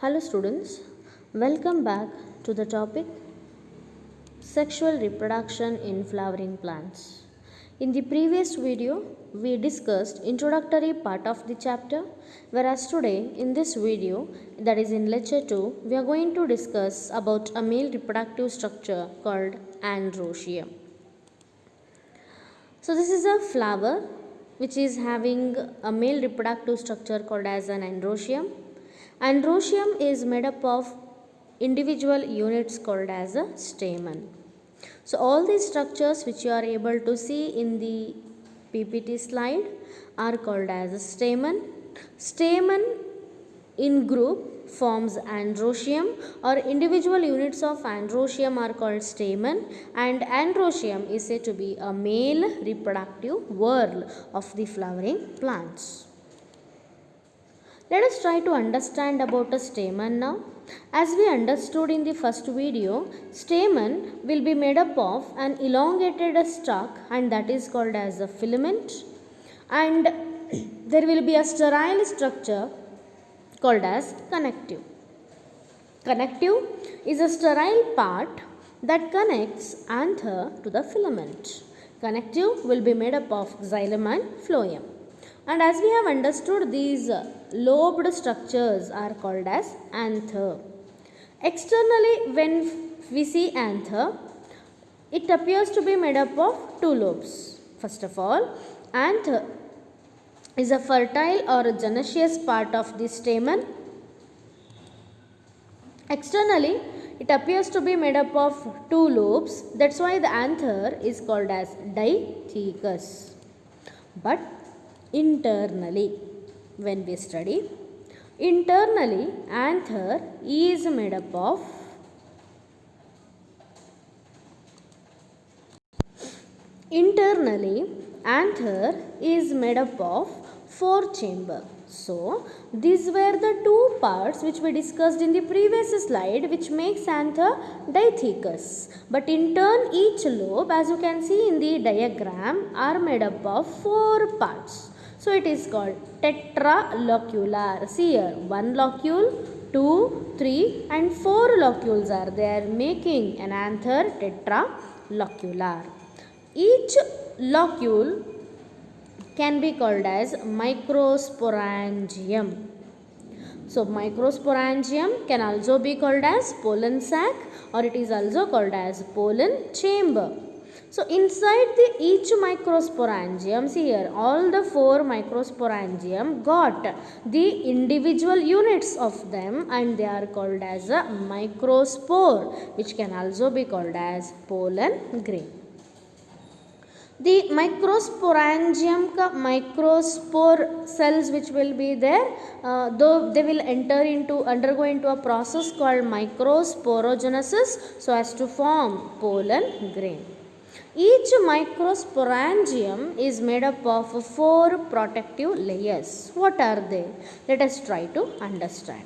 Hello students, welcome back to the topic sexual reproduction in flowering plants. In the previous video, we discussed introductory part of the chapter, whereas today in this video, that is in lecture 2, we are going to discuss about a male reproductive structure called androecium. So this is a flower which is having a male reproductive structure called as an androecium. Androecium is made up of individual units called as a stamen. So all these structures which you are able to see in the PPT slide are called as a stamen. Stamen in group forms androecium, or individual units of androecium are called stamen, and androecium is said to be a male reproductive whorl of the flowering plants. Let us try to understand about a stamen now. As we understood in the first video, stamen will be made up of an elongated stalk, and that is called as a filament, and there will be a sterile structure called as connective. Connective is a sterile part that connects anther to the filament. Connective will be made up of xylem and phloem. And as we have understood, these lobed structures are called as anther. Externally, when we see anther, it appears to be made up of two lobes. First of all, anther is a fertile or a gynoecious part of the stamen. Externally, it appears to be made up of two lobes. That's why the anther is called as dithecus. But internally, when we study, internally anther is made up of four chamber. So these were the two parts which we discussed in the previous slide, which makes anther dithecus. But in turn, each lobe, as you can see in the diagram, are made up of four parts. So it is called tetralocular. See here, one locule, 2, 3 and 4 locules are there, making an anther tetralocular. Each locule can be called as microsporangium. So microsporangium can also be called as pollen sac, or it is also called as pollen chamber. So inside each microsporangium, see here, all the four microsporangium got the individual units of them, and they are called as a microspore, which can also be called as pollen grain. The microsporangium microspore cells which will be there, though they will undergo into a process called microsporogenesis so as to form pollen grain. Each microsporangium is made up of four protective layers. What are they? Let us try to understand.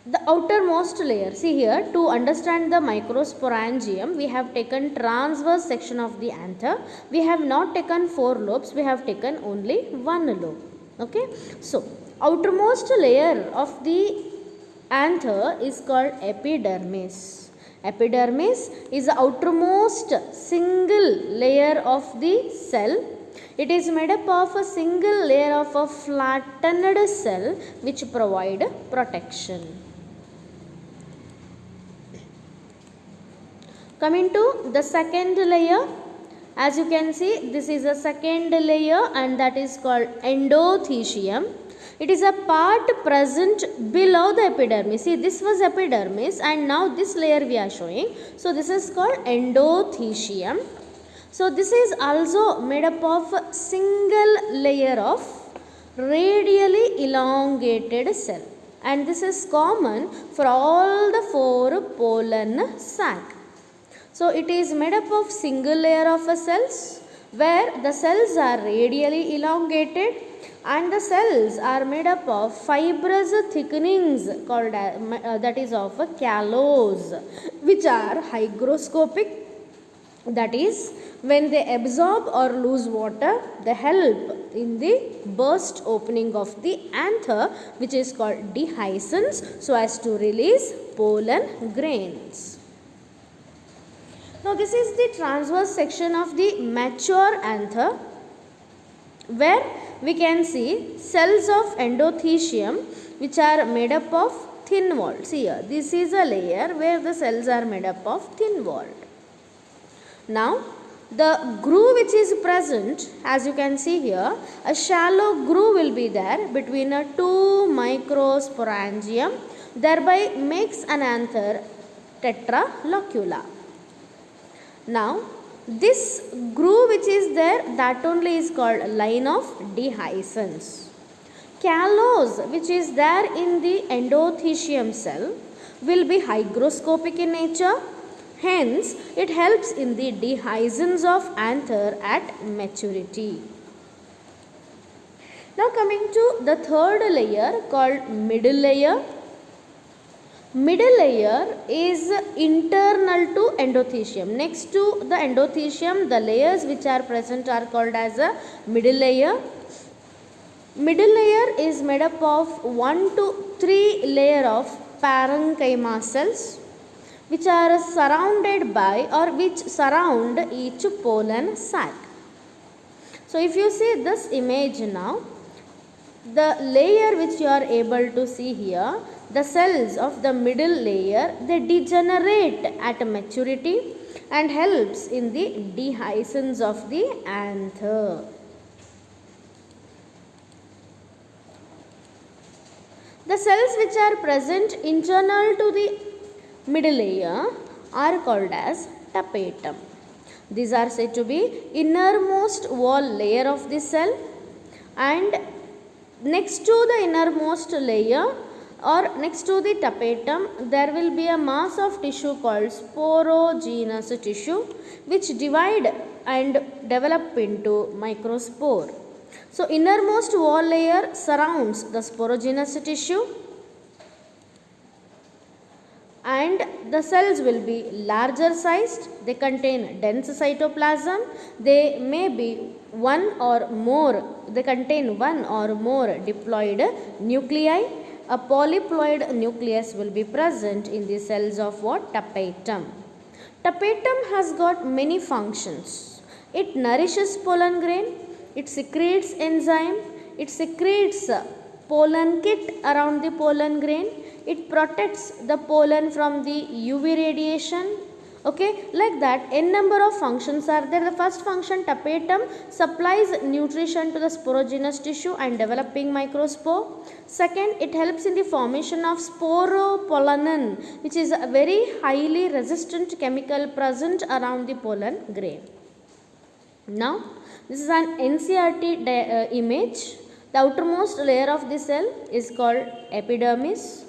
The outermost layer, see here, to understand the microsporangium, we have taken transverse section of the anther. We have not taken four lobes, we have taken only one lobe. Okay, so outermost layer of the anther is called epidermis. Epidermis is the outermost single layer of the cell. It is made up of a single layer of a flattened cell which provide protection. Coming to the second layer, as you can see, this is a second layer, and that is called endothecium. It is a part present below the epidermis. See, this was epidermis and now this layer we are showing. So this is called endothecium. So this is also made up of a single layer of radially elongated cell, and this is common for all the four pollen sac. So it is made up of single layer of cells where the cells are radially elongated, and the cells are made up of fibrous thickenings called that is of a callose, which are hygroscopic That is, when they absorb or lose water, they help in the burst opening of the anther, which is called dehiscence, so as to release pollen grains. Now this is the transverse section of the mature anther, where we can see cells of endothecium which are made up of thin walled. See here, this is a layer where the cells are made up of thin walled. Now the groove which is present, as you can see here, a shallow groove will be there between a two microsporangium, thereby makes an anther tetralocula. Now this groove which is there, that only is called line of dehiscence. Callose which is there in the endothecium cell will be hygroscopic in nature. Hence, it helps in the dehiscence of anther at maturity. Now coming to the third layer called middle layer. Middle layer is internal to endothecium. Next to the endothecium, the layers which are present are called as a middle layer. Middle layer is made up of 1 to 3 layer of parenchyma cells, which are surrounded by or which surround each pollen sac. So if you see this image now, the layer which you are able to see here, the cells of the middle layer, they degenerate at maturity and helps in the dehiscence of the anther. The cells which are present internal to the middle layer are called as tapetum. These are said to be innermost wall layer of the cell, and next to the innermost layer or next to the tapetum, there will be a mass of tissue called sporogenous tissue, which divide and develop into microspore. So innermost wall layer surrounds the sporogenous tissue, and the cells will be larger sized. They contain dense cytoplasm. They may be they contain one or more diploid nuclei. A polyploid nucleus will be present in the cells of what? Tapetum. Tapetum has got many functions. It nourishes pollen grain, it secretes enzyme, it secretes pollen kit around the pollen grain, it protects the pollen from the UV radiation. Okay, like that n number of functions are there. The first function, tapetum, supplies nutrition to the sporogenous tissue and developing microspore. Second, it helps in the formation of sporopollenin, which is a very highly resistant chemical present around the pollen grain. Now, this is an NCERT image. The outermost layer of the cell is called epidermis.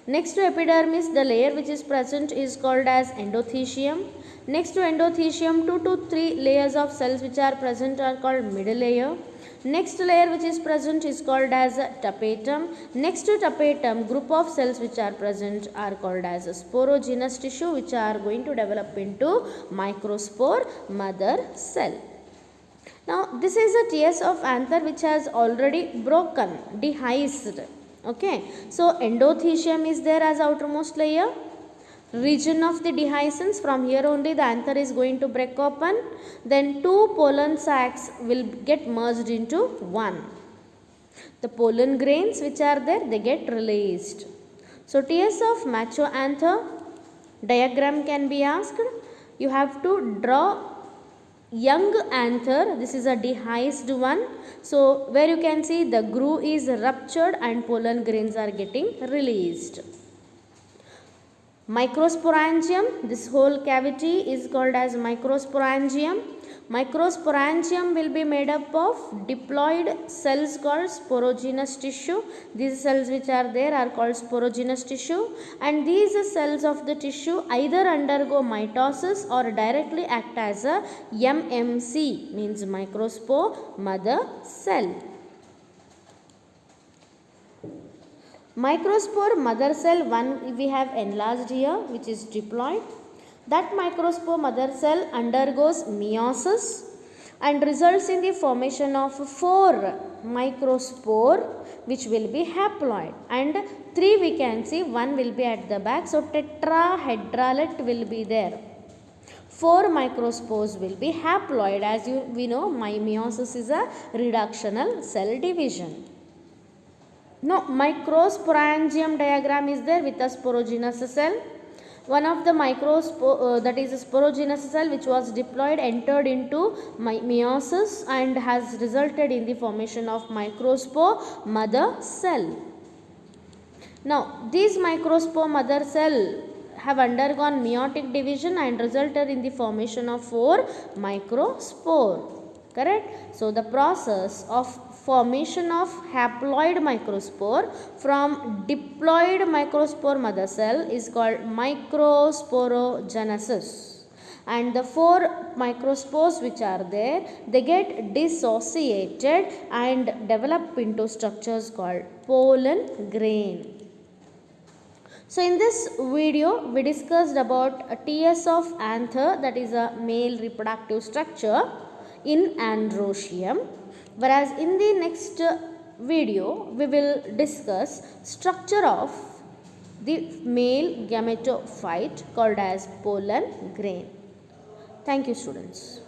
Next to epidermis, the layer which is present is called as endothecium. Next to endothecium, 2 to 3 layers of cells which are present are called middle layer. Next layer which is present is called as tapetum. Next to tapetum, group of cells which are present are called as sporogenous tissue, which are going to develop into microspore mother cell. Now this is a TS of anther which has already broken, dehisced. Okay, so endothecium is there as outermost layer. Region of the dehiscence, from here only the anther is going to break open. Then two pollen sacs will get merged into one. The pollen grains which are there, they get released. So TS of mature anther, diagram can be asked. You have to draw young anther. This is a dehisced one. So where you can see the groove is ruptured and pollen grains are getting released. Microsporangium, this whole cavity is called as microsporangium. Microsporangium will be made up of diploid cells called sporogenous tissue. These cells which are there are called sporogenous tissue, and these cells of the tissue either undergo mitosis or directly act as a MMC, means microspore mother cell. Microspore mother cell, one we have enlarged here, which is diploid. That microspore mother cell undergoes meiosis and results in the formation of 4 microspore which will be haploid, and 3 we can see, 1 will be at the back, so tetrahedralate will be there. 4 microspores will be haploid, as we know meiosis is a reductional cell division. Now microsporangium diagram is there with a sporogenous cell. One of the that is a sporogenous cell which was diploid entered into meiosis and has resulted in the formation of microspore mother cell. Now these microspore mother cell have undergone meiotic division and resulted in the formation of 4 microspore. Correct? So the process of formation of haploid microspore from diploid microspore mother cell is called microsporogenesis, and the 4 microspores which are there, they get dissociated and develop into structures called pollen grain. So in this video we discussed about a TS of anther, that is a male reproductive structure in androecium, whereas in the next video we will discuss structure of the male gametophyte called as pollen grain. Thank you, students.